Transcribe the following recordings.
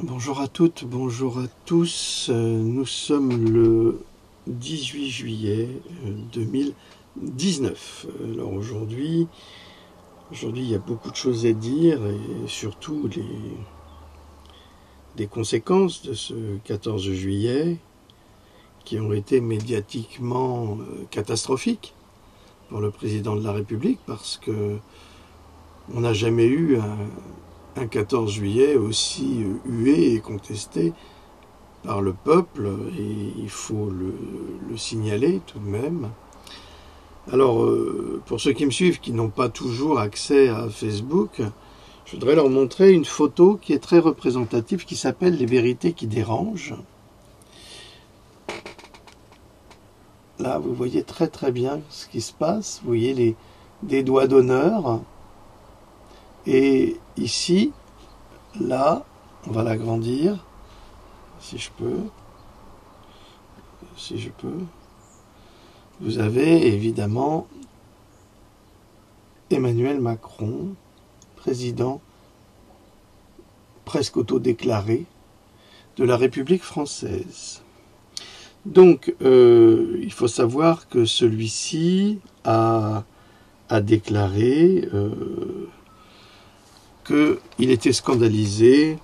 Bonjour à toutes, bonjour à tous. Nous sommes le 18 juillet 2019. Alors aujourd'hui, il y a beaucoup de choses à dire et surtout des conséquences de ce 14 juillet qui ont été médiatiquement catastrophiques pour le président de la République parce que on n'a jamais eu un 14 juillet aussi hué et contesté par le peuple, et il faut le signaler tout de même. Alors, pour ceux qui me suivent, qui n'ont pas toujours accès à Facebook, je voudrais leur montrer une photo qui est très représentative, qui s'appelle « Les vérités qui dérangent ». Là, vous voyez très très bien ce qui se passe. Vous voyez des doigts d'honneur. Et ici, là, on va l'agrandir, si je peux. Vous avez évidemment Emmanuel Macron, président presque autodéclaré de la République française. Donc, il faut savoir que celui-ci a déclaré qu'il était scandalisé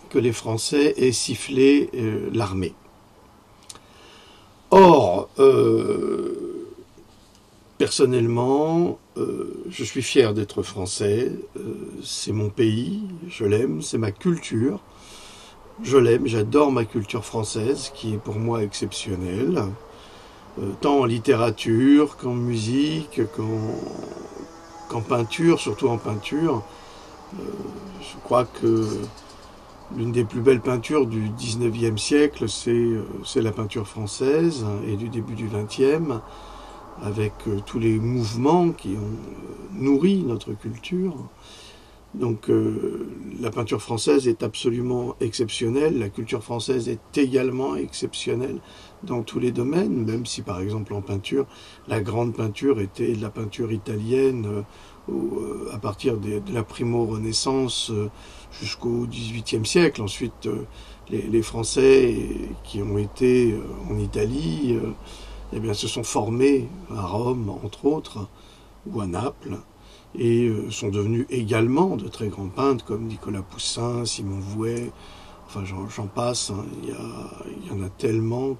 que les Français aient sifflé l'armée. Or, personnellement, je suis fier d'être français, c'est mon pays, je l'aime, c'est ma culture, je l'aime, j'adore ma culture française qui est pour moi exceptionnelle, tant en littérature qu'en musique, qu'en peinture, surtout en peinture. Je crois que l'une des plus belles peintures du 19e siècle, c'est la peinture française et du début du 20e, avec tous les mouvements qui ont nourri notre culture. Donc la peinture française est absolument exceptionnelle, la culture française est également exceptionnelle dans tous les domaines, même si par exemple en peinture, la grande peinture était la peinture italienne à partir de la primo-renaissance jusqu'au XVIIIe siècle. Ensuite, les Français qui ont été en Italie eh bien, se sont formés à Rome, entre autres, ou à Naples, et sont devenus également de très grands peintres comme Nicolas Poussin, Simon Vouet, enfin j'en passe, hein. Il y en a tellement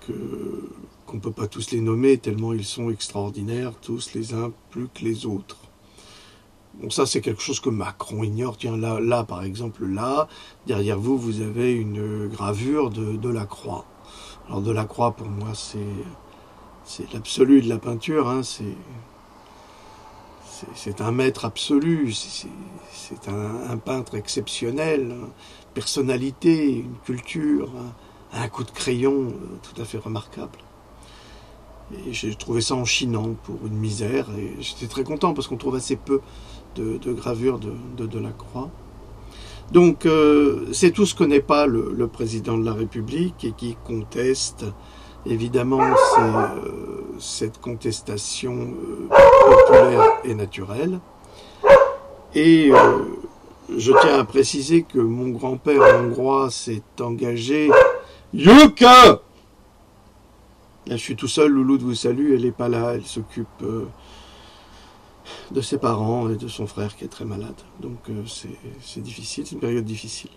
qu'on ne peut pas tous les nommer, tellement ils sont extraordinaires, tous les uns plus que les autres. Bon, ça c'est quelque chose que Macron ignore. Tiens, là par exemple, là, derrière vous, vous avez une gravure de Delacroix. Alors Delacroix, pour moi, c'est l'absolu de la peinture, hein. C'est un maître absolu, c'est un peintre exceptionnel, une personnalité, une culture, un coup de crayon tout à fait remarquable. Et j'ai trouvé ça enchinant pour une misère, et j'étais très content parce qu'on trouve assez peu de gravures de Delacroix. Donc c'est tout ce que n'est pas le président de la République et qui conteste. Évidemment, cette contestation populaire et naturelle. Et je tiens à préciser que mon grand-père hongrois s'est engagé... Yuka! Là, je suis tout seul, Louloute vous salue, elle n'est pas là, elle s'occupe de ses parents et de son frère qui est très malade. Donc c'est difficile, c'est une période difficile.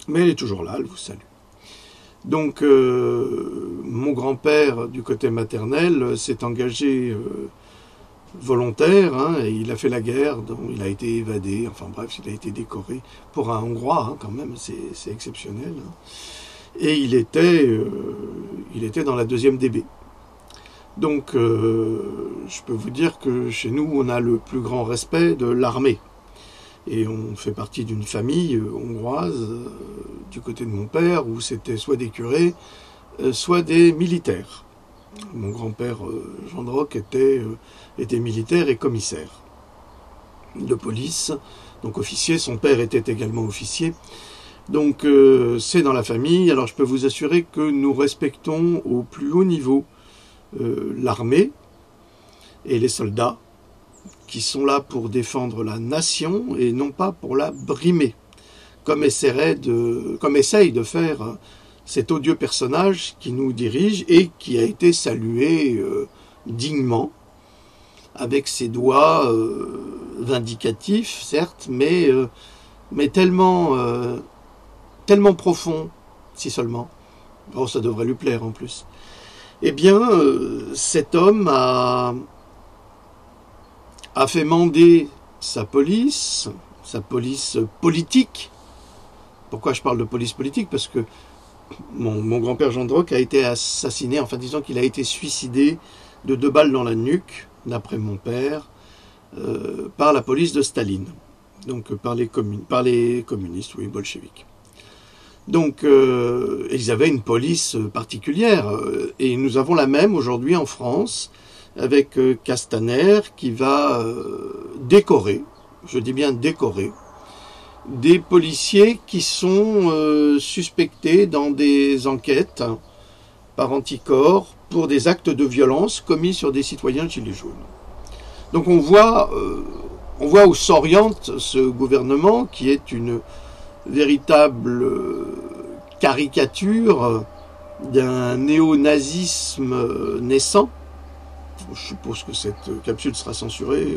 Mais elle est toujours là, elle vous salue. Donc, mon grand-père, du côté maternel, s'est engagé volontaire, hein, et il a fait la guerre, donc il a été évadé, enfin bref, il a été décoré pour un Hongrois, hein, quand même, c'est exceptionnel. Hein. Et il était dans la 2e DB. Donc, je peux vous dire que chez nous, on a le plus grand respect de l'armée. Et on fait partie d'une famille hongroise, du côté de mon père, où c'était soit des curés, soit des militaires. Mon grand-père Jean de Roc était militaire et commissaire de police, donc officier. Son père était également officier. Donc c'est dans la famille. Alors je peux vous assurer que nous respectons au plus haut niveau l'armée et les soldats, qui sont là pour défendre la nation et non pas pour la brimer, comme essaye de faire cet odieux personnage qui nous dirige et qui a été salué dignement, avec ses doigts vindicatifs, certes, mais tellement profond, si seulement. Oh, ça devrait lui plaire en plus. Eh bien, cet homme a fait mander sa police politique. Pourquoi je parle de police politique? Parce que mon grand-père Jean Droc a été assassiné, enfin disons qu'il a été suicidé de 2 balles dans la nuque, d'après mon père, par la police de Staline. Donc par les communistes, oui, bolcheviques. Donc ils avaient une police particulière, et nous avons la même aujourd'hui en France, avec Castaner qui va décorer, je dis bien décorer, des policiers qui sont suspectés dans des enquêtes par anticorps pour des actes de violence commis sur des citoyens gilets jaunes. Donc on voit où s'oriente ce gouvernement, qui est une véritable caricature d'un néo-nazisme naissant. Je suppose que cette capsule sera censurée,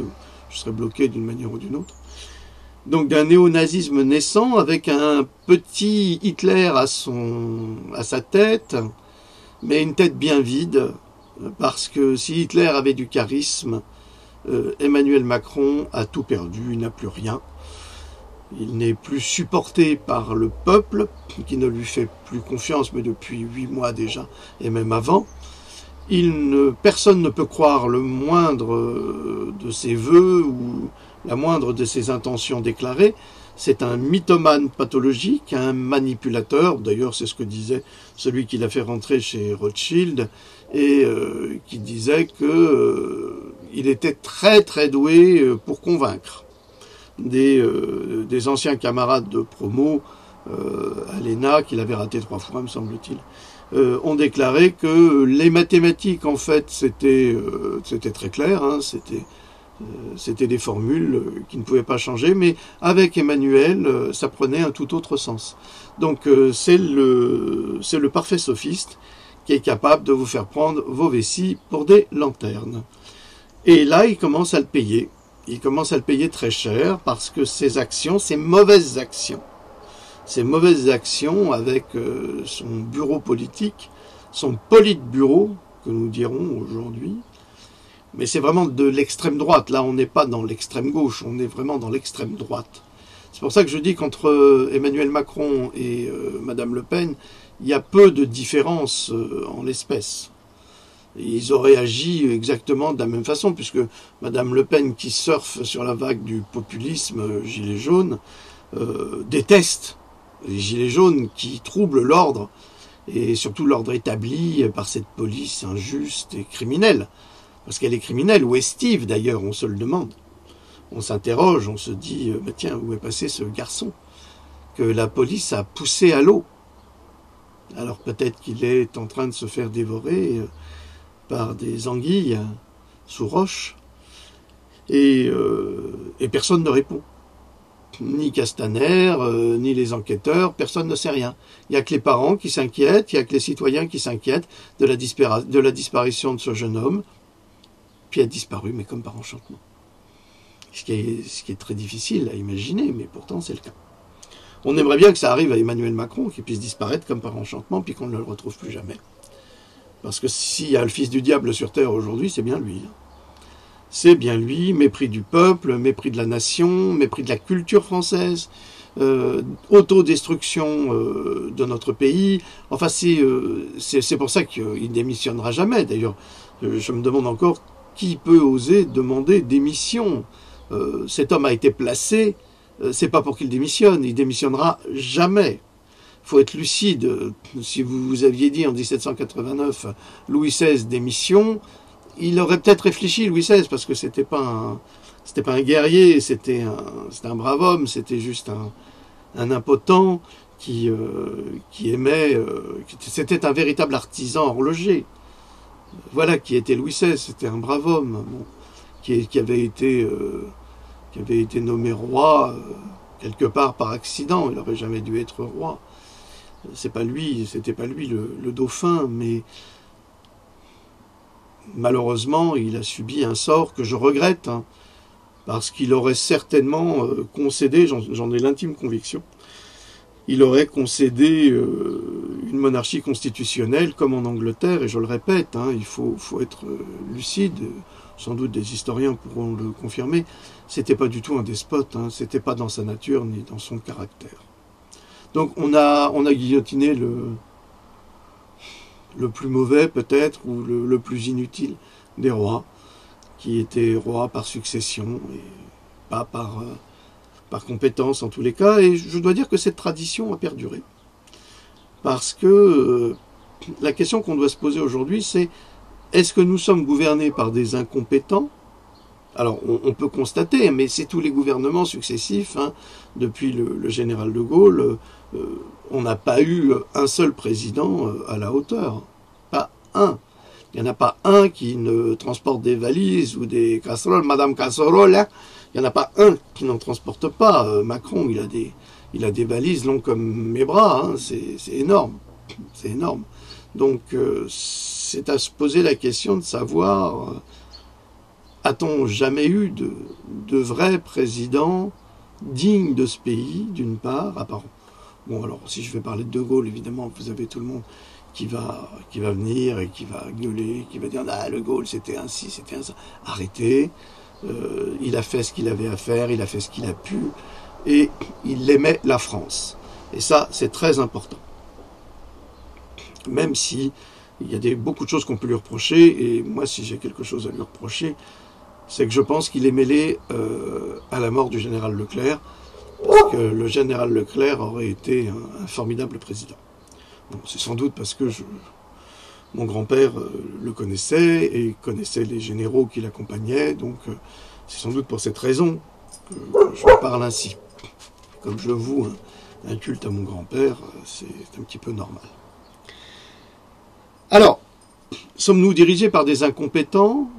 je serai bloqué d'une manière ou d'une autre. Donc d'un néo-nazisme naissant, avec un petit Hitler à sa tête, mais une tête bien vide, parce que si Hitler avait du charisme, Emmanuel Macron a tout perdu, il n'a plus rien. Il n'est plus supporté par le peuple, qui ne lui fait plus confiance, mais depuis 8 mois déjà, et même avant. Personne ne peut croire le moindre de ses vœux ou la moindre de ses intentions déclarées. C'est un mythomane pathologique, un manipulateur. D'ailleurs, c'est ce que disait celui qui l'a fait rentrer chez Rothschild, et qui disait qu'il était très très doué pour convaincre. Des anciens camarades de promo à l'ENA, qu'il avait raté 3 fois, me semble-t-il, ont déclaré que les mathématiques, en fait, c'était très clair, hein, c'était des formules qui ne pouvaient pas changer, mais avec Emmanuel, ça prenait un tout autre sens. Donc c'est le parfait sophiste qui est capable de vous faire prendre vos vessies pour des lanternes. Et là, il commence à le payer. Il commence à le payer très cher, parce que ses mauvaises actions avec son bureau politique, son politburo, que nous dirons aujourd'hui, mais c'est vraiment de l'extrême droite. Là, on n'est pas dans l'extrême gauche, on est vraiment dans l'extrême droite. C'est pour ça que je dis qu'entre Emmanuel Macron et Madame Le Pen, il y a peu de différence en l'espèce. Ils auraient agi exactement de la même façon, puisque Madame Le Pen, qui surfe sur la vague du populisme gilet jaune, déteste les gilets jaunes qui troublent l'ordre, et surtout l'ordre établi par cette police injuste et criminelle. Parce qu'elle est criminelle, ou estive d'ailleurs, on se le demande. On s'interroge, on se dit, mais tiens, où est passé ce garçon que la police a poussé à l'eau? Alors peut-être qu'il est en train de se faire dévorer par des anguilles sous roche, et personne ne répond. Ni Castaner, ni les enquêteurs, personne ne sait rien. Il n'y a que les parents qui s'inquiètent, il n'y a que les citoyens qui s'inquiètent de la disparition de ce jeune homme, puis il a disparu, mais comme par enchantement. Ce qui est très difficile à imaginer, mais pourtant c'est le cas. On aimerait bien que ça arrive à Emmanuel Macron, qu'il puisse disparaître comme par enchantement, puis qu'on ne le retrouve plus jamais. Parce que s'il y a le fils du diable sur terre aujourd'hui, c'est bien lui. C'est bien lui, mépris du peuple, mépris de la nation, mépris de la culture française, autodestruction de notre pays. Enfin, c'est pour ça qu'il démissionnera jamais. D'ailleurs, je me demande encore qui peut oser demander démission. Cet homme a été placé, c'est pas pour qu'il démissionne, il démissionnera jamais. Il faut être lucide. Si vous aviez dit en 1789 Louis XVI démission, il aurait peut-être réfléchi, Louis XVI, parce que c'était pas un guerrier, c'était un brave homme, c'était juste un impotent qui aimait, c'était un véritable artisan horloger. Voilà qui était Louis XVI, c'était un brave homme, bon, qui avait été nommé roi quelque part par accident, il n'aurait jamais dû être roi. C'est pas lui, c'était pas lui le dauphin, mais malheureusement, il a subi un sort que je regrette, hein, parce qu'il aurait certainement concédé, j'en ai l'intime conviction, il aurait concédé une monarchie constitutionnelle comme en Angleterre, et je le répète, hein, il faut être lucide, sans doute des historiens pourront le confirmer, c'était pas du tout un despote, hein, c'était pas dans sa nature ni dans son caractère. Donc on a guillotiné le plus mauvais peut-être, ou le plus inutile des rois, qui était roi par succession, et pas par compétence en tous les cas, et je dois dire que cette tradition a perduré. Parce que la question qu'on doit se poser aujourd'hui, c'est est-ce que nous sommes gouvernés par des incompétents? Alors on peut constater, mais c'est tous les gouvernements successifs, hein, depuis le général de Gaulle, on n'a pas eu un seul président à la hauteur. Pas un. Il n'y en a pas un qui ne transporte des valises ou des casseroles. Madame Casserole, hein, il n'y en a pas un qui n'en transporte pas. Macron, il a des valises longues comme mes bras. Hein, c'est énorme. C'est énorme. Donc, c'est à se poser la question de savoir, a-t-on jamais eu de vrais présidents dignes de ce pays, d'une part, à part... Bon, alors, si je vais parler de Gaulle, évidemment, vous avez tout le monde qui va venir et qui va gueuler, qui va dire « Ah, le Gaulle, c'était ainsi, c'était ainsi. » Arrêtez. Il a fait ce qu'il avait à faire, il a fait ce qu'il a pu, et il aimait la France. Et ça, c'est très important. Même si il y a beaucoup de choses qu'on peut lui reprocher, et moi, si j'ai quelque chose à lui reprocher, c'est que je pense qu'il est mêlé à la mort du général Leclerc, parce que le général Leclerc aurait été un formidable président. Bon, c'est sans doute parce que mon grand-père le connaissait et connaissait les généraux qui l'accompagnaient, donc c'est sans doute pour cette raison que je parle ainsi. Comme je voue un culte à mon grand-père, c'est un petit peu normal. Alors, sommes-nous dirigés par des incompétents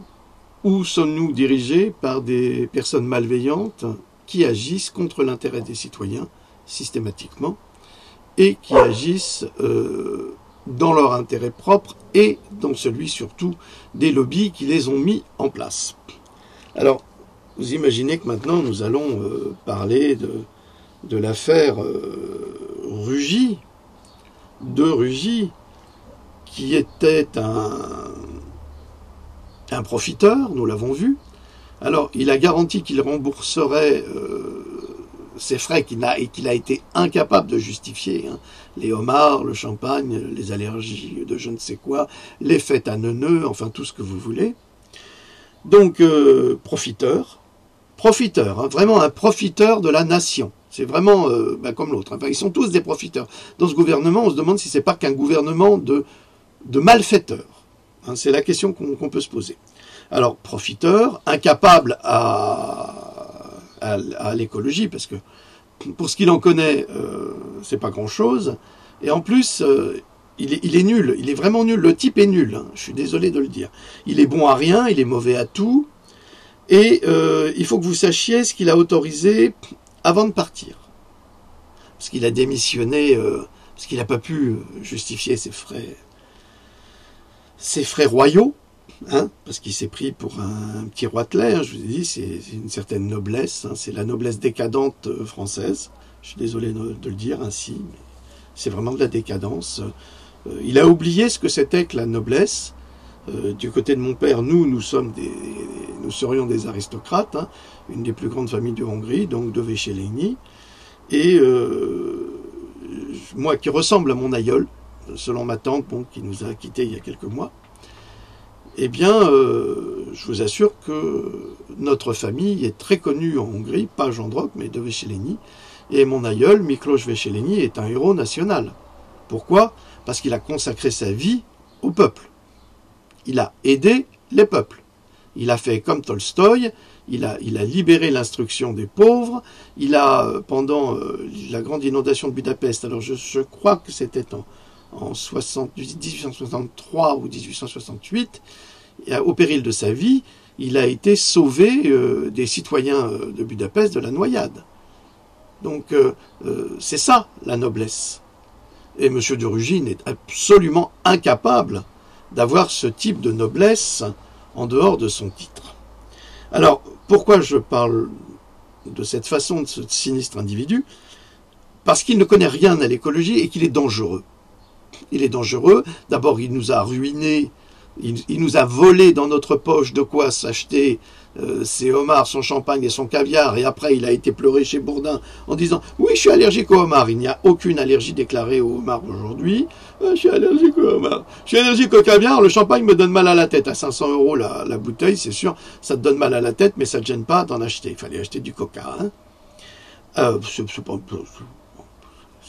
ou sommes-nous dirigés par des personnes malveillantes qui agissent contre l'intérêt des citoyens systématiquement et qui agissent dans leur intérêt propre et dans celui surtout des lobbies qui les ont mis en place. Alors, vous imaginez que maintenant nous allons parler de l'affaire Rugy, de Rugy, qui était un profiteur, nous l'avons vu. Alors, il a garanti qu'il rembourserait ses frais qu'il a été incapable de justifier. Hein. Les homards, le champagne, les allergies de je ne sais quoi, les fêtes à neuneux, enfin tout ce que vous voulez. Donc, profiteur, hein, vraiment un profiteur de la nation. C'est vraiment comme l'autre. Enfin, ils sont tous des profiteurs. Dans ce gouvernement, on se demande si c'est pas qu'un gouvernement de malfaiteurs. Hein, c'est la question qu'on peut se poser. Alors, profiteur, incapable à l'écologie, parce que pour ce qu'il en connaît, c'est pas grand-chose. Et en plus, il est nul, il est vraiment nul. Le type est nul, hein, je suis désolé de le dire. Il est bon à rien, il est mauvais à tout. Et il faut que vous sachiez ce qu'il a autorisé avant de partir. Parce qu'il a démissionné, parce qu'il n'a pas pu justifier ses frais royaux. Hein, parce qu'il s'est pris pour un petit roitelet, hein, je vous ai dit, c'est une certaine noblesse, hein, c'est la noblesse décadente française, je suis désolé de le dire ainsi, mais c'est vraiment de la décadence. Il a oublié ce que c'était que la noblesse. Du côté de mon père, nous serions des aristocrates, hein, une des plus grandes familles de Hongrie, donc de Véchelényi, et moi qui ressemble à mon aïeul, selon ma tante, bon, qui nous a quittés il y a quelques mois, eh bien, je vous assure que notre famille est très connue en Hongrie, pas Jean Drop, mais de Véchelényi. Et mon aïeul, Miklós Véchelényi, est un héros national. Pourquoi? Parce qu'il a consacré sa vie au peuple. Il a aidé les peuples. Il a fait comme Tolstoï, il a libéré l'instruction des pauvres, il a, pendant la grande inondation de Budapest, alors je crois que c'était en 1863 ou 1868, au péril de sa vie, il a été sauvé des citoyens de Budapest de la noyade. Donc c'est ça la noblesse. Et M. de Rugy n'est absolument incapable d'avoir ce type de noblesse en dehors de son titre. Alors, pourquoi je parle de cette façon de ce sinistre individu? Parce qu'il ne connaît rien à l'écologie et qu'il est dangereux. Il est dangereux. D'abord, il nous a ruinés, il nous a volé dans notre poche de quoi s'acheter ses homards, son champagne et son caviar, et après il a été pleurer chez Bourdin en disant « Oui, je suis allergique aux homards ». Il n'y a aucune allergie déclarée aux homards aujourd'hui. Je suis allergique aux homards. Je suis allergique au caviar, le champagne me donne mal à la tête. À 500 € la bouteille, c'est sûr, ça te donne mal à la tête, mais ça ne te gêne pas d'en acheter. Il fallait acheter du coca.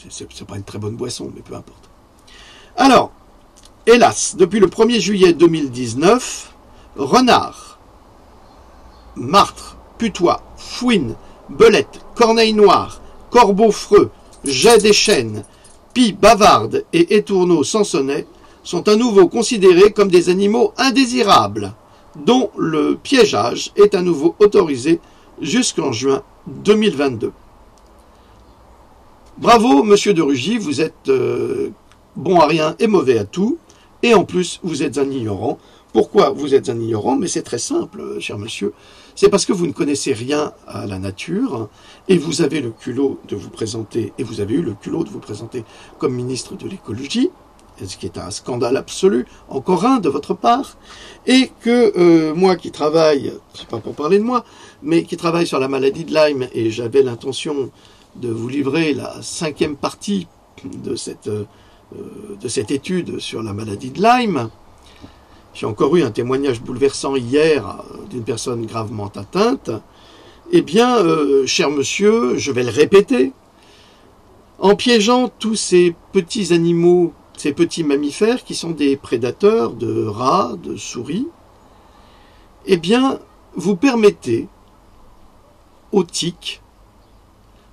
C'est pas une très bonne boisson, mais peu importe. Alors, hélas, depuis le 1er juillet 2019, renard, martre, putois, fouine, belette, corneille noire, corbeau freux, jet des chênes, pie bavarde et étourneau sansonnais sont à nouveau considérés comme des animaux indésirables, dont le piégeage est à nouveau autorisé jusqu'en juin 2022. Bravo, monsieur de Rugy, vous êtes bon à rien et mauvais à tout, et en plus, vous êtes un ignorant. Pourquoi vous êtes un ignorant? Mais c'est très simple, cher monsieur. C'est parce que vous ne connaissez rien à la nature, et vous avez le culot de vous présenter, et vous avez eu le culot de vous présenter comme ministre de l'écologie, ce qui est un scandale absolu, encore un de votre part, et que moi qui travaille, c'est pas pour parler de moi, mais qui travaille sur la maladie de Lyme, et j'avais l'intention de vous livrer la 5e partie de cette étude sur la maladie de Lyme. J'ai encore eu un témoignage bouleversant hier d'une personne gravement atteinte. Eh bien, cher monsieur, je vais le répéter, en piégeant tous ces petits animaux, ces petits mammifères qui sont des prédateurs de rats, de souris, eh bien, vous permettez aux tiques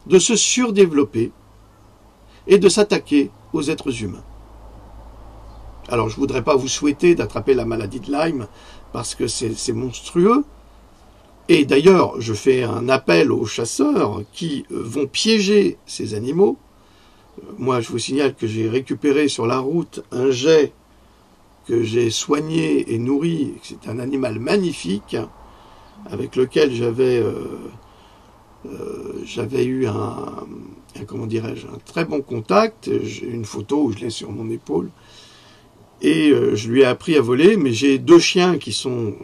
de se surdévelopper et de s'attaquer aux êtres humains. Alors, je ne voudrais pas vous souhaiter d'attraper la maladie de Lyme, parce que c'est monstrueux. Et d'ailleurs, je fais un appel aux chasseurs qui vont piéger ces animaux. Moi, je vous signale que j'ai récupéré sur la route un jet que j'ai soigné et nourri. C'est un animal magnifique, avec lequel j'avais eu comment dirais-je, un très bon contact. J'ai une photo où je l'ai sur mon épaule. Et je lui ai appris à voler, mais j'ai 2 chiens qui sont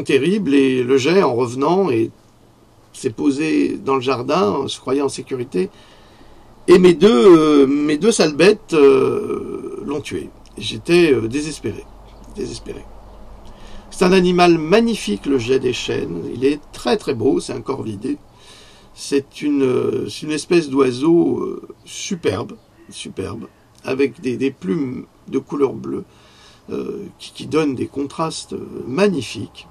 terribles, et le jet, en revenant, s'est posé dans le jardin, se croyant en sécurité, et mes deux sales bêtes l'ont tué. J'étais désespéré. C'est un animal magnifique, le jet des chênes. Il est très très beau, c'est un corvidé. C'est une espèce d'oiseau superbe, avec des plumes de couleur bleue qui donnent des contrastes magnifiques.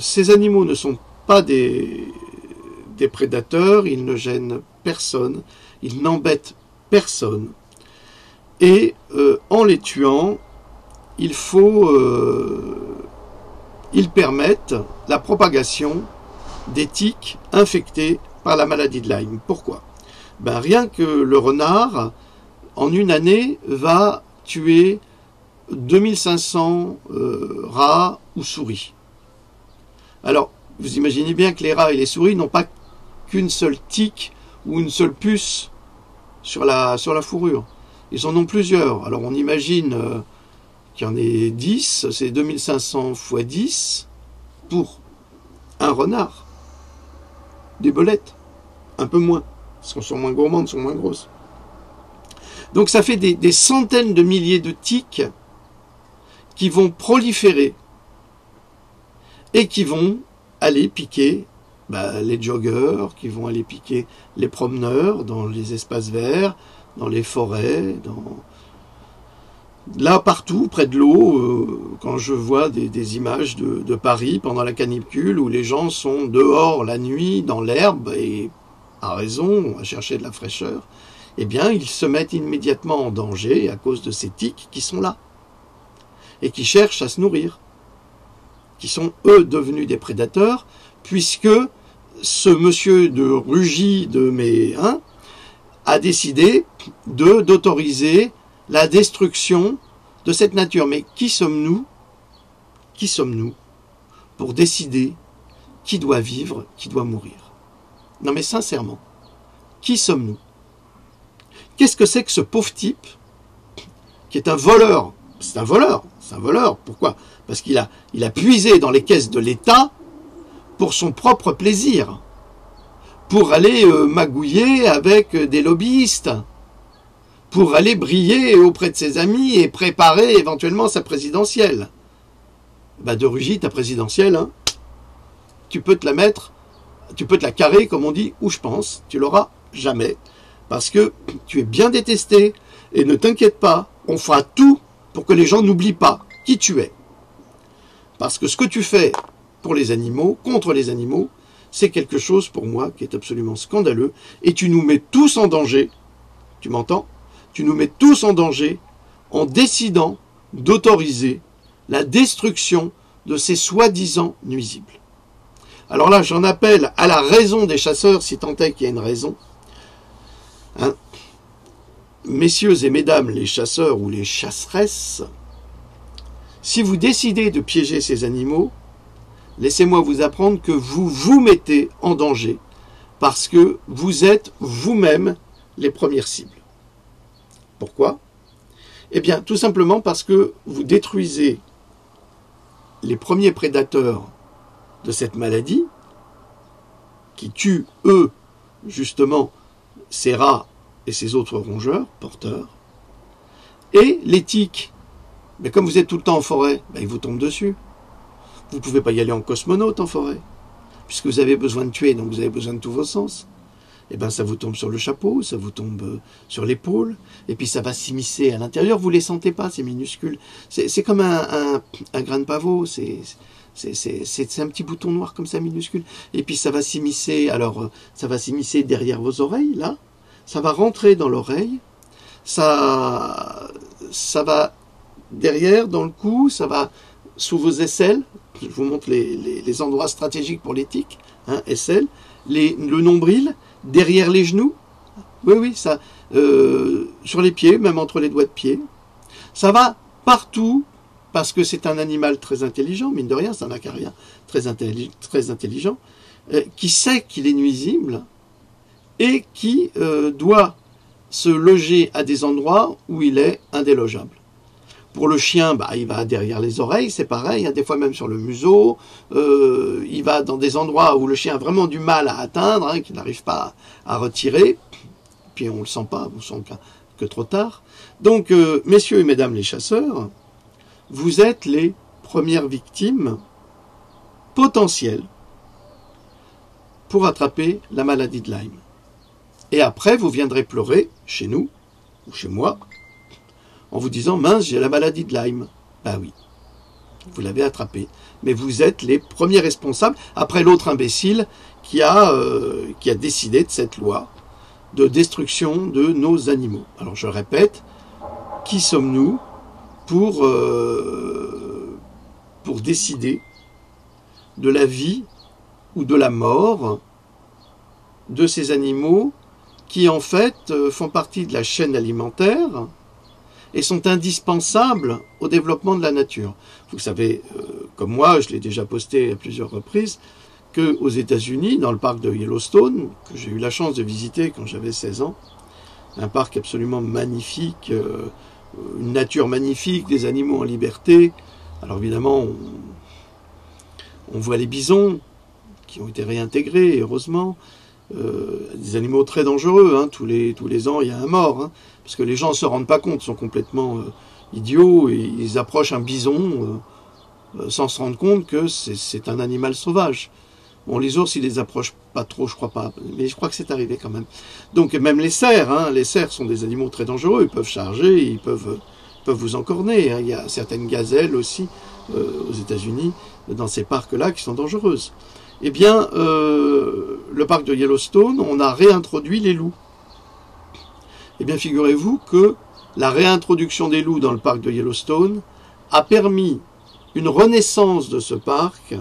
Ces animaux ne sont pas des prédateurs, ils ne gênent personne, ils n'embêtent personne. Et en les tuant, ils permettent la propagation des tiques infectées par la maladie de Lyme. Pourquoi? Ben, rien que le renard, en une année, va tuer 2500 rats ou souris. Alors, vous imaginez bien que les rats et les souris n'ont pas qu'une seule tique ou une seule puce sur la fourrure. Ils en ont plusieurs. Alors, on imagine qu'il y en ait 10, c'est 2500 x 10 pour un renard. Des belettes, un peu moins, parce qu'elles sont moins gourmandes, sont moins grosses. Donc ça fait des centaines de milliers de tiques qui vont proliférer et qui vont aller piquer les joggeurs, qui vont aller piquer les promeneurs dans les espaces verts, dans les forêts, là partout, près de l'eau, quand je vois des images de Paris pendant la canicule où les gens sont dehors la nuit dans l'herbe et à raison, à chercher de la fraîcheur, eh bien, ils se mettent immédiatement en danger à cause de ces tiques qui sont là et qui cherchent à se nourrir, qui sont, eux, devenus des prédateurs, puisque ce monsieur de Rugy a décidé d'autoriser la destruction de cette nature. Mais qui sommes-nous? Qui sommes-nous pour décider qui doit vivre, qui doit mourir? Non mais sincèrement, qui sommes-nous? Qu'est-ce que c'est que ce pauvre type qui est un voleur? C'est un voleur, c'est un voleur. Pourquoi? Parce qu'il a puisé dans les caisses de l'État pour son propre plaisir, pour aller magouiller avec des lobbyistes, pour aller briller auprès de ses amis et préparer éventuellement sa présidentielle. Bah de Rugy, ta présidentielle, hein, tu peux te la mettre, tu peux te la carrer, comme on dit, où je pense, tu l'auras jamais, parce que tu es bien détesté, et ne t'inquiète pas, on fera tout pour que les gens n'oublient pas qui tu es. Parce que ce que tu fais pour les animaux, contre les animaux, c'est quelque chose pour moi qui est absolument scandaleux, et tu nous mets tous en danger, tu m'entends? Tu nous mets tous en danger en décidant d'autoriser la destruction de ces soi-disant nuisibles. Alors là, j'en appelle à la raison des chasseurs, si tant est qu'il y a une raison. Hein? Messieurs et mesdames les chasseurs ou les chasseresses, si vous décidez de piéger ces animaux, laissez-moi vous apprendre que vous vous mettez en danger parce que vous êtes vous-même les premières cibles. Pourquoi? Eh bien, tout simplement parce que vous détruisez les premiers prédateurs de cette maladie, qui tuent, eux, justement, ces rats et ces autres rongeurs, porteurs, et les tiques. Mais comme vous êtes tout le temps en forêt, ben, ils vous tombent dessus. Vous ne pouvez pas y aller en cosmonaute en forêt, puisque vous avez besoin de tuer, donc vous avez besoin de tous vos sens. Et ben ça vous tombe sur le chapeau, ça vous tombe sur l'épaule, et puis ça va s'immiscer à l'intérieur, vous ne les sentez pas, c'est minuscule. C'est comme un grain de pavot, c'est un petit bouton noir comme ça, minuscule. Et puis ça va s'immiscer, alors ça va s'immiscer derrière vos oreilles, là, ça va rentrer dans l'oreille, ça va derrière, dans le cou, ça va sous vos aisselles, je vous montre les endroits stratégiques pour les tiques, hein, aisselles, le nombril, derrière les genoux, oui, ça, sur les pieds, même entre les doigts de pied. Ça va partout, parce que c'est un animal très intelligent, mine de rien, c'est un acarien très intelligent, qui sait qu'il est nuisible et qui doit se loger à des endroits où il est indélogeable. Pour le chien, bah, il va derrière les oreilles, c'est pareil, hein, des fois même sur le museau. Il va dans des endroits où le chien a vraiment du mal à atteindre, hein, qu'il n'arrive pas à retirer. Puis on ne le sent pas, on ne sent que trop tard. Donc, messieurs et mesdames les chasseurs, vous êtes les premières victimes potentielles pour attraper la maladie de Lyme. Et après, vous viendrez pleurer chez nous, ou chez moi, en vous disant « mince, j'ai la maladie de Lyme ». Ben oui, vous l'avez attrapée. Mais vous êtes les premiers responsables, après l'autre imbécile qui a décidé de cette loi de destruction de nos animaux. Alors je répète, qui sommes-nous pour décider de la vie ou de la mort de ces animaux qui en fait font partie de la chaîne alimentaire et sont indispensables au développement de la nature. Vous savez, comme moi, je l'ai déjà posté à plusieurs reprises, qu'aux États-Unis, dans le parc de Yellowstone, que j'ai eu la chance de visiter quand j'avais 16 ans, un parc absolument magnifique, une nature magnifique, des animaux en liberté. Alors évidemment, on voit les bisons qui ont été réintégrés, heureusement, des animaux très dangereux, hein. Tous les ans il y a un mort, hein, parce que les gens ne se rendent pas compte, ils sont complètement idiots, et ils approchent un bison sans se rendre compte que c'est un animal sauvage. Bon, les ours, ils les approchent pas trop, je crois pas, mais je crois que c'est arrivé quand même. Donc même les cerfs, hein, les cerfs sont des animaux très dangereux, ils peuvent charger, ils peuvent vous encorner, hein. Il y a certaines gazelles aussi aux États-Unis, dans ces parcs-là, qui sont dangereuses. Eh bien, le parc de Yellowstone, on a réintroduit les loups. Eh bien, figurez-vous que la réintroduction des loups dans le parc de Yellowstone a permis une renaissance de ce parc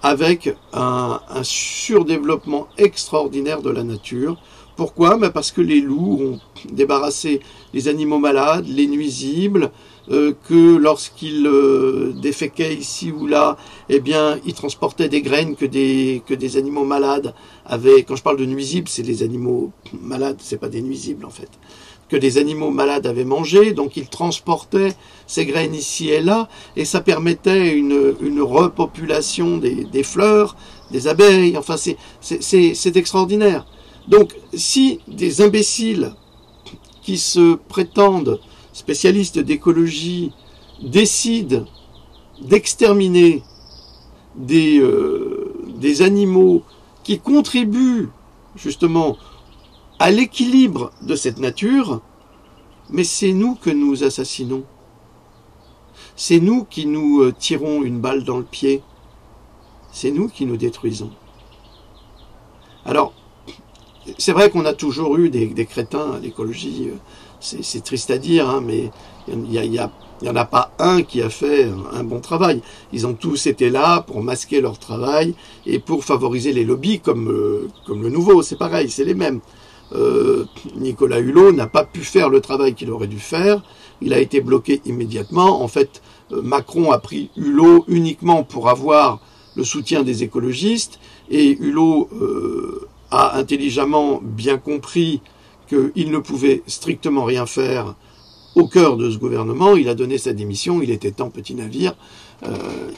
avec un surdéveloppement extraordinaire de la nature. Pourquoi? Parce que les loups ont débarrassé les animaux malades, les nuisibles, que lorsqu'ils déféquaient ici ou là, eh bien, ils transportaient des graines que des animaux malades avaient. Quand je parle de nuisibles, c'est les animaux malades, c'est pas des nuisibles en fait. Que des animaux malades avaient mangé, donc ils transportaient ces graines ici et là, et ça permettait une repopulation des fleurs, des abeilles, enfin c'est extraordinaire. Donc si des imbéciles qui se prétendent spécialistes d'écologie décident d'exterminer des animaux qui contribuent justement à l'équilibre de cette nature, mais c'est nous que nous assassinons. C'est nous qui nous tirons une balle dans le pied. C'est nous qui nous détruisons. Alors, c'est vrai qu'on a toujours eu des crétins à l'écologie, c'est triste à dire, hein, mais il n'y en a pas un qui a fait un bon travail. Ils ont tous été là pour masquer leur travail et pour favoriser les lobbies comme le nouveau, c'est pareil, c'est les mêmes. Nicolas Hulot n'a pas pu faire le travail qu'il aurait dû faire, il a été bloqué immédiatement. En fait, Macron a pris Hulot uniquement pour avoir le soutien des écologistes, et Hulot a intelligemment bien compris qu'il ne pouvait strictement rien faire au cœur de ce gouvernement. Il a donné sa démission, il était temps, petit navire,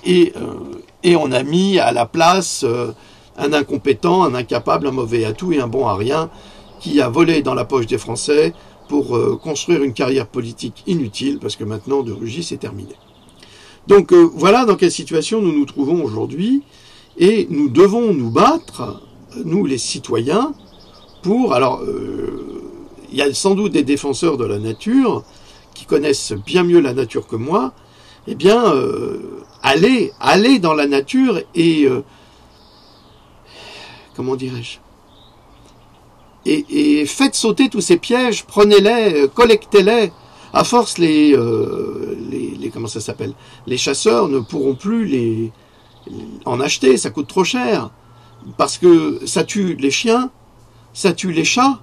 et on a mis à la place un incompétent, un incapable, un mauvais à tout et un bon à rien, qui a volé dans la poche des Français pour construire une carrière politique inutile, parce que maintenant, de Rugy, c'est terminé. Donc voilà dans quelle situation nous nous trouvons aujourd'hui, et nous devons nous battre, nous les citoyens, pour... Alors, il y a sans doute des défenseurs de la nature qui connaissent bien mieux la nature que moi. Eh bien, allez dans la nature et... comment dirais-je, et faites sauter tous ces pièges, prenez-les, collectez-les. À force, comment ça s'appelle, les chasseurs ne pourront plus en acheter, ça coûte trop cher. Parce que ça tue les chiens, ça tue les chats,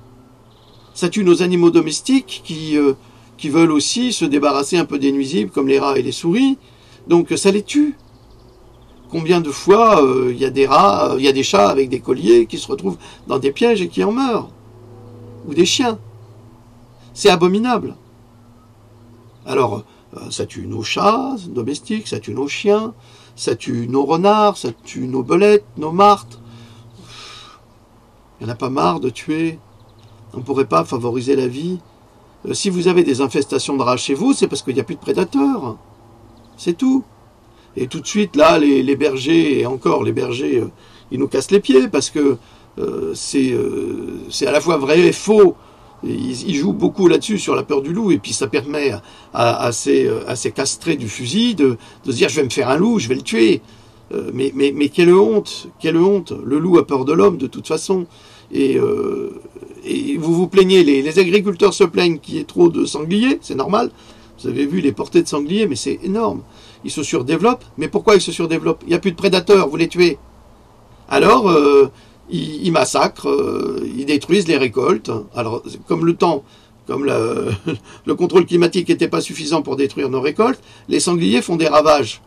ça tue nos animaux domestiques qui veulent aussi se débarrasser un peu des nuisibles comme les rats et les souris. Donc ça les tue. Combien de fois il y a des rats, il y a des chats avec des colliers qui se retrouvent dans des pièges et qui en meurent. Ou des chiens. C'est abominable. Alors, ça tue nos chats domestiques, ça tue nos chiens, ça tue nos renards, ça tue nos belettes, nos martres. Il n'y en a pas marre de tuer. On ne pourrait pas favoriser la vie. Si vous avez des infestations de rats chez vous, c'est parce qu'il n'y a plus de prédateurs. C'est tout. Et tout de suite, là, les bergers, et encore les bergers, ils nous cassent les pieds, parce que c'est à la fois vrai et faux. Ils jouent beaucoup là-dessus, sur la peur du loup, et puis ça permet à ces castrés du fusil de se dire « je vais me faire un loup, je vais le tuer ». Mais quelle honte, quelle honte. Le loup a peur de l'homme de toute façon. Et vous vous plaignez, les agriculteurs se plaignent qu'il y ait trop de sangliers, c'est normal. Vous avez vu les portées de sangliers, mais c'est énorme. Ils se surdéveloppent. Mais pourquoi ils se surdéveloppent? Il n'y a plus de prédateurs, vous les tuez. Alors, ils massacrent, ils détruisent les récoltes. Alors, comme le contrôle climatique n'était pas suffisant pour détruire nos récoltes, les sangliers font des ravages.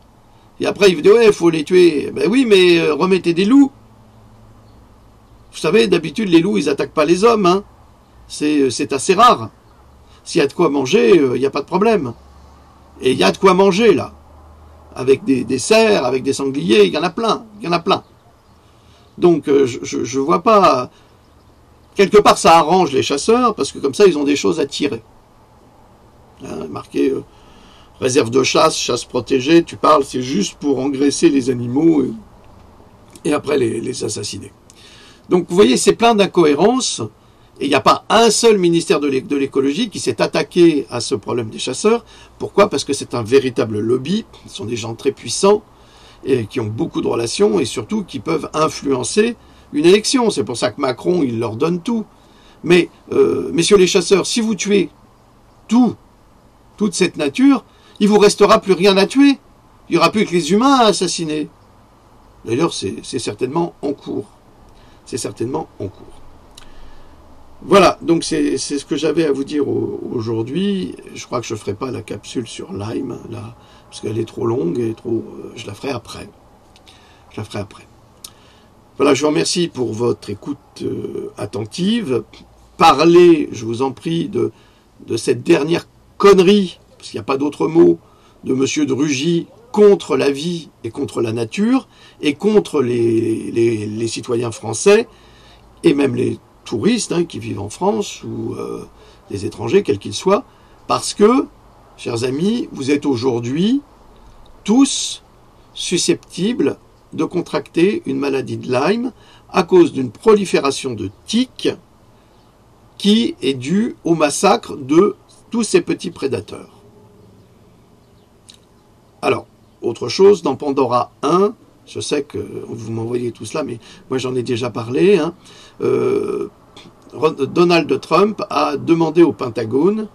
Et après, ils vous disent, ouais, il faut les tuer. Ben oui, mais remettez des loups. Vous savez, d'habitude, les loups, ils n'attaquent pas les hommes. Hein. C'est assez rare. S'il y a de quoi manger, il n'y a pas de problème. Et il y a de quoi manger, là. Avec des cerfs, avec des sangliers, il y en a plein. Il y en a plein. Donc, je vois pas... Quelque part, ça arrange les chasseurs, parce que comme ça, ils ont des choses à tirer. Hein, marqué... réserve de chasse, chasse protégée, tu parles, c'est juste pour engraisser les animaux et après les assassiner. Donc vous voyez, c'est plein d'incohérences, et il n'y a pas un seul ministère de l'écologie qui s'est attaqué à ce problème des chasseurs. Pourquoi? Parce que c'est un véritable lobby, ce sont des gens très puissants, et qui ont beaucoup de relations, et surtout qui peuvent influencer une élection. C'est pour ça que Macron, il leur donne tout. Mais, messieurs les chasseurs, si vous tuez toute cette nature, il vous restera plus rien à tuer. Il n'y aura plus que les humains à assassiner. D'ailleurs, c'est certainement en cours. C'est certainement en cours. Voilà, donc c'est ce que j'avais à vous dire aujourd'hui. Je crois que je ne ferai pas la capsule sur Lyme, là, parce qu'elle est trop longue et trop. Je la ferai après. Je la ferai après. Voilà, je vous remercie pour votre écoute attentive. Parlez, je vous en prie, de cette dernière connerie, parce qu'il n'y a pas d'autre mot, de Monsieur de Rugy contre la vie et contre la nature, et contre les citoyens français, et même les touristes qui vivent en France, ou les étrangers, quels qu'ils soient, parce que, chers amis, vous êtes aujourd'hui tous susceptibles de contracter une maladie de Lyme à cause d'une prolifération de tiques qui est due au massacre de tous ces petits prédateurs. Alors, autre chose, dans Pandora 1, je sais que vous m'envoyez tout cela, mais moi j'en ai déjà parlé, Donald Trump a demandé au Pentagone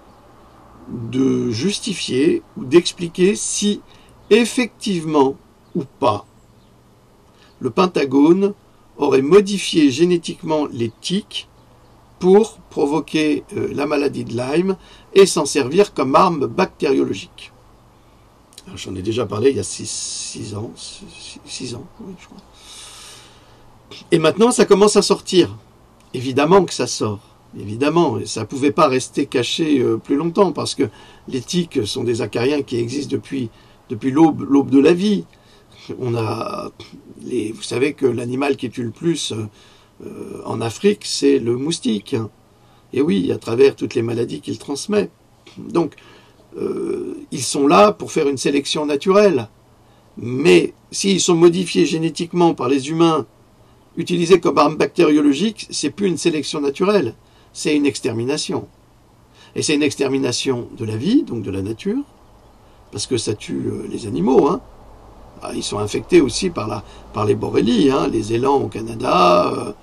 de justifier ou d'expliquer si effectivement ou pas le Pentagone aurait modifié génétiquement les tiques pour provoquer la maladie de Lyme et s'en servir comme arme bactériologique. J'en ai déjà parlé il y a 6 ans, 6 ans, oui, je crois. Et maintenant, ça commence à sortir. Évidemment que ça sort. Évidemment, et ça ne pouvait pas rester caché plus longtemps, parce que les tiques sont des acariens qui existent depuis l'aube de la vie. Vous savez que l'animal qui tue le plus en Afrique, c'est le moustique. Et oui, à travers toutes les maladies qu'il transmet. Donc, ils sont là pour faire une sélection naturelle. Mais s'ils sont modifiés génétiquement par les humains, utilisés comme arme bactériologique, c'est plus une sélection naturelle, c'est une extermination. Et c'est une extermination de la vie, donc de la nature, parce que ça tue les animaux. Ils sont infectés aussi par les borrélies, les élans au Canada,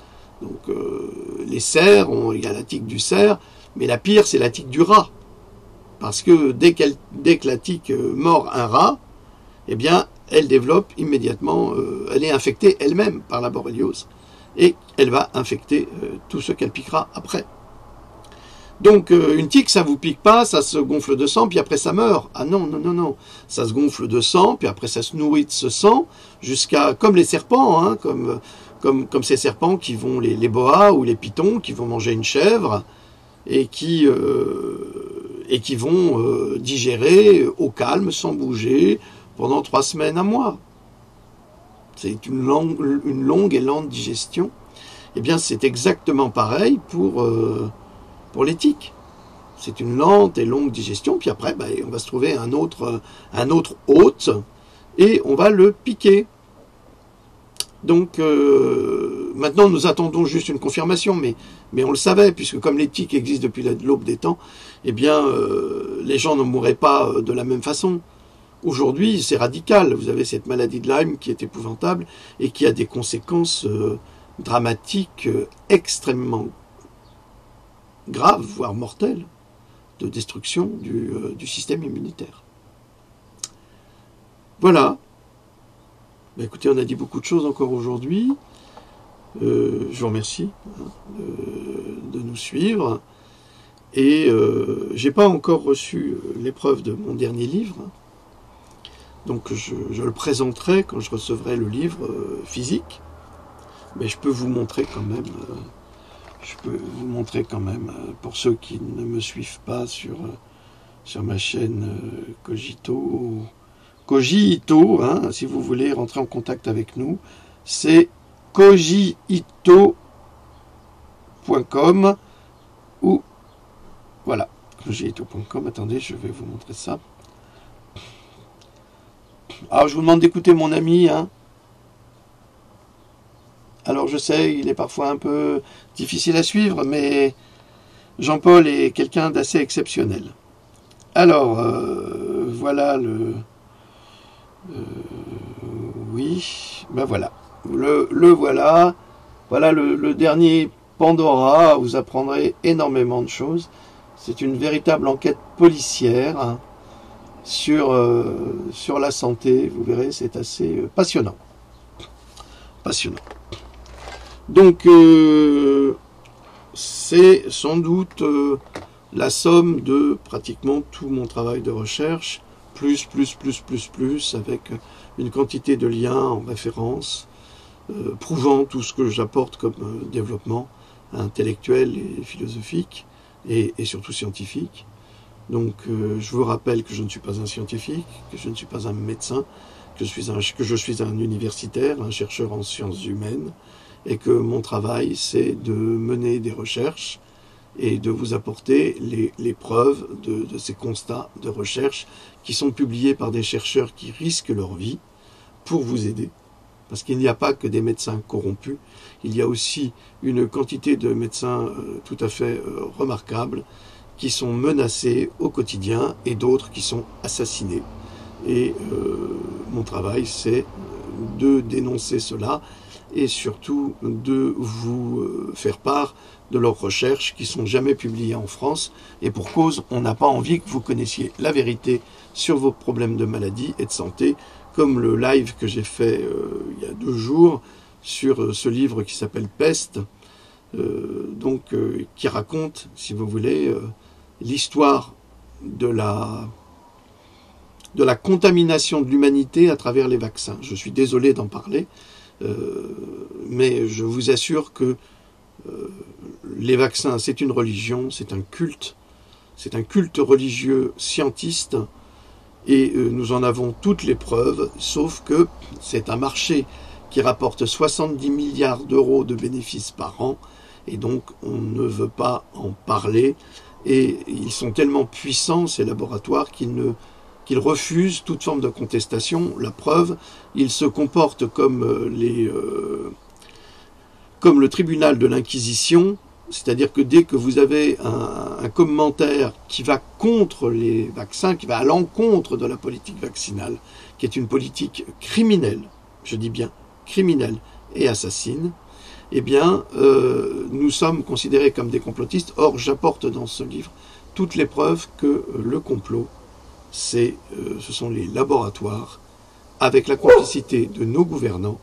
les cerfs, il y a la tique du cerf, mais la pire, c'est la tique du rat. Parce que dès que la tique mord un rat, eh bien, elle développe immédiatement, elle est infectée elle-même par la borréliose, et elle va infecter tout ce qu'elle piquera après. Donc, une tique, ça vous pique pas, ça se gonfle de sang, puis après ça meurt. Ah non, non, non, non. Ça se gonfle de sang, puis après ça se nourrit de ce sang, jusqu'à, comme les serpents, comme ces serpents qui vont, les boas ou les pythons, qui vont manger une chèvre, et qui vont digérer au calme, sans bouger, pendant 3 semaines, un mois. C'est une longue et lente digestion. Eh bien, c'est exactement pareil pour les tiques. C'est une lente et longue digestion, puis après, on va se trouver un autre hôte, et on va le piquer. Donc, maintenant, nous attendons juste une confirmation, mais on le savait, puisque comme les tiques existent depuis l'aube des temps, eh bien, les gens ne mourraient pas de la même façon. Aujourd'hui, c'est radical. Vous avez cette maladie de Lyme qui est épouvantable et qui a des conséquences dramatiques extrêmement graves, voire mortelles, de destruction du système immunitaire. Voilà. Écoutez, on a dit beaucoup de choses encore aujourd'hui. Je vous remercie de nous suivre. Et j'ai pas encore reçu l'épreuve de mon dernier livre. Donc je le présenterai quand je recevrai le livre physique. Mais je peux vous montrer quand même. Pour ceux qui ne me suivent pas sur ma chaîne Cogito, si vous voulez rentrer en contact avec nous, c'est cogito.com ou voilà, cogito.com. Attendez, je vais vous montrer ça. Alors, je vous demande d'écouter mon ami. Alors, je sais, il est parfois un peu difficile à suivre, mais Jean-Paul est quelqu'un d'assez exceptionnel. Alors, voilà oui, voilà. Le voilà. Voilà le dernier Pandora. Vous apprendrez énormément de choses. C'est une véritable enquête policière sur la santé. Vous verrez, c'est assez passionnant. passionnant. Donc, c'est sans doute la somme de pratiquement tout mon travail de recherche, plus, avec une quantité de liens en référence, prouvant tout ce que j'apporte comme développement intellectuel et philosophique, et surtout scientifique. Donc, je vous rappelle que je ne suis pas un scientifique, que je ne suis pas un médecin, que je suis un universitaire, un chercheur en sciences humaines, et que mon travail, c'est de mener des recherches et de vous apporter les preuves de ces constats de recherche qui sont publiés par des chercheurs qui risquent leur vie pour vous aider. Parce qu'il n'y a pas que des médecins corrompus, il y a aussi une quantité de médecins tout à fait remarquables qui sont menacés au quotidien et d'autres qui sont assassinés. Et mon travail, c'est de dénoncer cela et surtout de vous faire part de leurs recherches qui ne sont jamais publiées en France. Et pour cause, on n'a pas envie que vous connaissiez la vérité sur vos problèmes de maladie et de santé, comme le live que j'ai fait il y a 2 jours sur ce livre qui s'appelle Peste, qui raconte, si vous voulez, l'histoire de la contamination de l'humanité à travers les vaccins. Je suis désolé d'en parler, mais je vous assure que les vaccins, c'est une religion, c'est un culte religieux scientiste, et nous en avons toutes les preuves, sauf que c'est un marché qui rapporte 70 milliards d'euros de bénéfices par an, et donc on ne veut pas en parler, et ils sont tellement puissants, ces laboratoires, qu'ils refusent toute forme de contestation. La preuve, ils se comportent comme le tribunal de l'Inquisition, c'est-à-dire que dès que vous avez un commentaire qui va contre les vaccins, qui va à l'encontre de la politique vaccinale, qui est une politique criminelle, je dis bien criminelle et assassine, eh bien, nous sommes considérés comme des complotistes. Or, j'apporte dans ce livre toutes les preuves que le complot, ce sont les laboratoires, avec la complicité de nos gouvernants,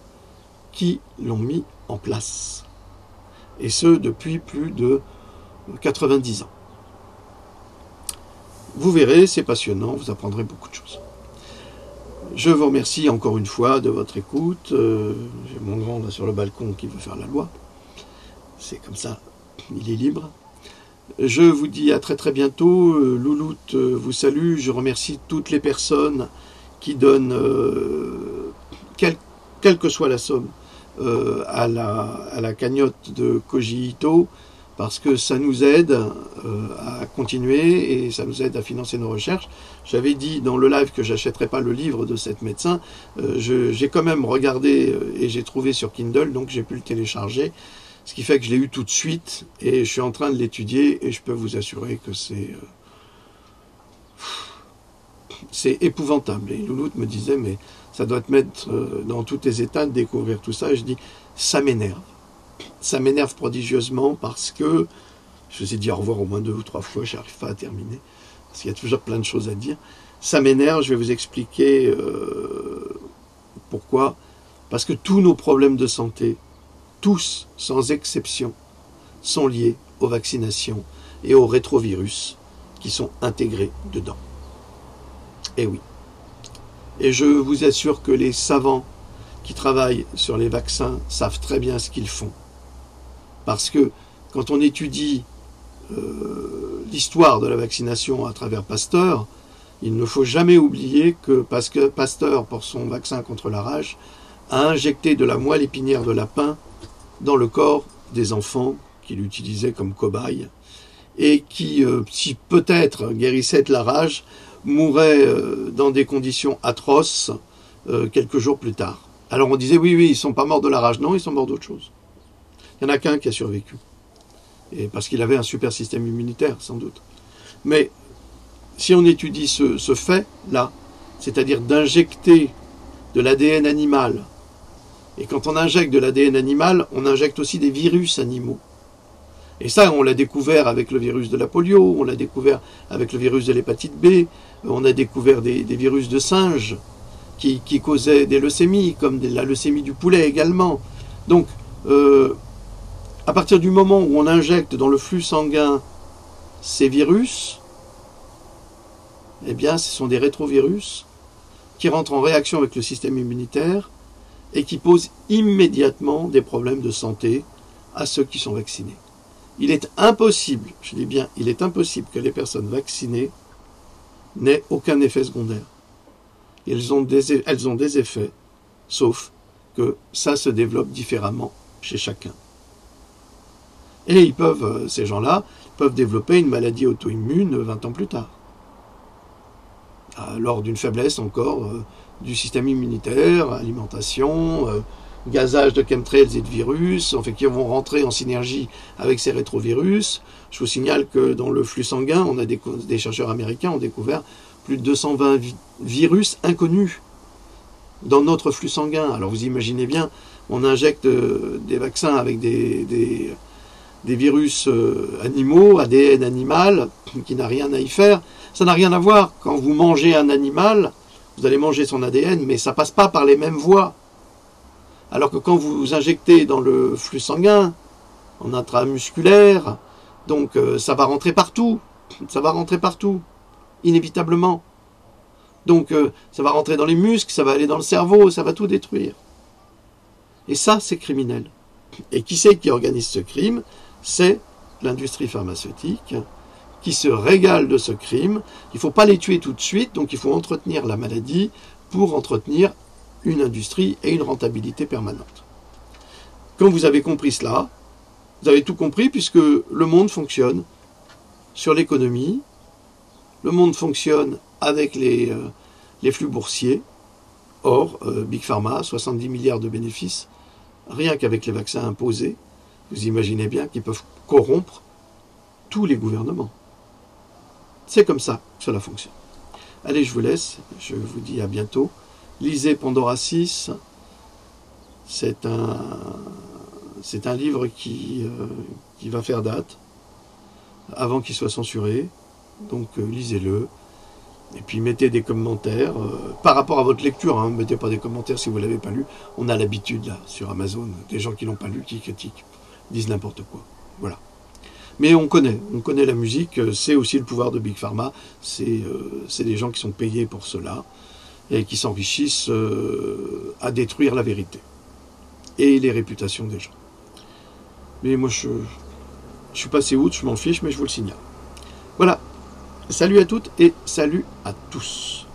qui l'ont mis en place. Et ce, depuis plus de 90 ans. Vous verrez, c'est passionnant, vous apprendrez beaucoup de choses. Je vous remercie encore une fois de votre écoute. J'ai mon grand là sur le balcon qui veut faire la loi. C'est comme ça, il est libre. Je vous dis à très bientôt. Louloute vous salue. Je remercie toutes les personnes qui donnent, quelle que soit la somme, à la cagnotte de Koji Ito, parce que ça nous aide à continuer et ça nous aide à financer nos recherches. J'avais dit dans le live que j'achèterais pas le livre de cette médecin. J'ai quand même regardé et j'ai trouvé sur Kindle, donc j'ai pu le télécharger, ce qui fait que je l'ai eu tout de suite et je suis en train de l'étudier et je peux vous assurer que c'est épouvantable. Et Louloute me disait, mais ça doit te mettre dans tous tes états de découvrir tout ça. Et je dis, ça m'énerve. Ça m'énerve prodigieusement parce que, je vous ai dit au revoir au moins 2 ou 3 fois, je n'arrive pas à terminer, parce qu'il y a toujours plein de choses à dire. Ça m'énerve, je vais vous expliquer pourquoi. Parce que tous nos problèmes de santé, tous, sans exception, sont liés aux vaccinations et aux rétrovirus qui sont intégrés dedans. Et oui. Et je vous assure que les savants qui travaillent sur les vaccins savent très bien ce qu'ils font. Parce que quand on étudie l'histoire de la vaccination à travers Pasteur, il ne faut jamais oublier que Pasteur, pour son vaccin contre la rage, a injecté de la moelle épinière de lapin dans le corps des enfants qu'il utilisait comme cobayes et qui, si peut-être guérissaient de la rage, mouraient dans des conditions atroces quelques jours plus tard. Alors on disait, oui, ils ne sont pas morts de la rage. Non, ils sont morts d'autre chose. Il n'y en a qu'un qui a survécu. Et parce qu'il avait un super système immunitaire, sans doute. Mais si on étudie ce fait-là, c'est-à-dire d'injecter de l'ADN animal, et quand on injecte de l'ADN animal, on injecte aussi des virus animaux. Et ça, on l'a découvert avec le virus de la polio, on l'a découvert avec le virus de l'hépatite B, on a découvert des virus de singes. qui causaient des leucémies, comme la leucémie du poulet également. Donc, à partir du moment où on injecte dans le flux sanguin ces virus, eh bien, ce sont des rétrovirus qui rentrent en réaction avec le système immunitaire et qui posent immédiatement des problèmes de santé à ceux qui sont vaccinés. Il est impossible, je dis bien, il est impossible que les personnes vaccinées n'aient aucun effet secondaire. Elles ont des effets, sauf que ça se développe différemment chez chacun. Et ces gens-là peuvent développer une maladie auto-immune 20 ans plus tard, lors d'une faiblesse encore du système immunitaire, alimentation, gazage de chemtrails et de virus, en fait, qui vont rentrer en synergie avec ces rétrovirus. Je vous signale que dans le flux sanguin, des chercheurs américains ont découvert plus de 220 virus inconnus dans notre flux sanguin. Alors vous imaginez bien, on injecte des vaccins avec des virus animaux, ADN animal, qui n'a rien à y faire. Ça n'a rien à voir. Quand vous mangez un animal, vous allez manger son ADN, mais ça ne passe pas par les mêmes voies. Alors que quand vous injectez dans le flux sanguin, en intramusculaire, donc ça va rentrer partout. Ça va rentrer partout, inévitablement. Donc ça va rentrer dans les muscles, ça va aller dans le cerveau, ça va tout détruire. Et ça, c'est criminel. Et qui c'est qui organise ce crime? C'est l'industrie pharmaceutique qui se régale de ce crime. Il ne faut pas les tuer tout de suite, donc il faut entretenir la maladie pour entretenir une industrie et une rentabilité permanente. Quand vous avez compris cela, vous avez tout compris puisque le monde fonctionne sur l'économie, le monde fonctionne avec les flux boursiers. Or, Big Pharma, 70 milliards de bénéfices, rien qu'avec les vaccins imposés, vous imaginez bien qu'ils peuvent corrompre tous les gouvernements. C'est comme ça que cela fonctionne. Allez, je vous laisse, je vous dis à bientôt. Lisez Pandora 6, c'est un livre qui va faire date, avant qu'il soit censuré, donc lisez-le. Et puis mettez des commentaires par rapport à votre lecture. Ne mettez pas des commentaires si vous ne l'avez pas lu. On a l'habitude là sur Amazon, des gens qui ne l'ont pas lu, qui critiquent, disent n'importe quoi. Voilà. Mais on connaît la musique, c'est aussi le pouvoir de Big Pharma. C'est des gens qui sont payés pour cela et qui s'enrichissent à détruire la vérité et les réputations des gens. Mais moi je suis passé outre, je m'en fiche, mais je vous le signale. Voilà. Salut à toutes et salut à tous.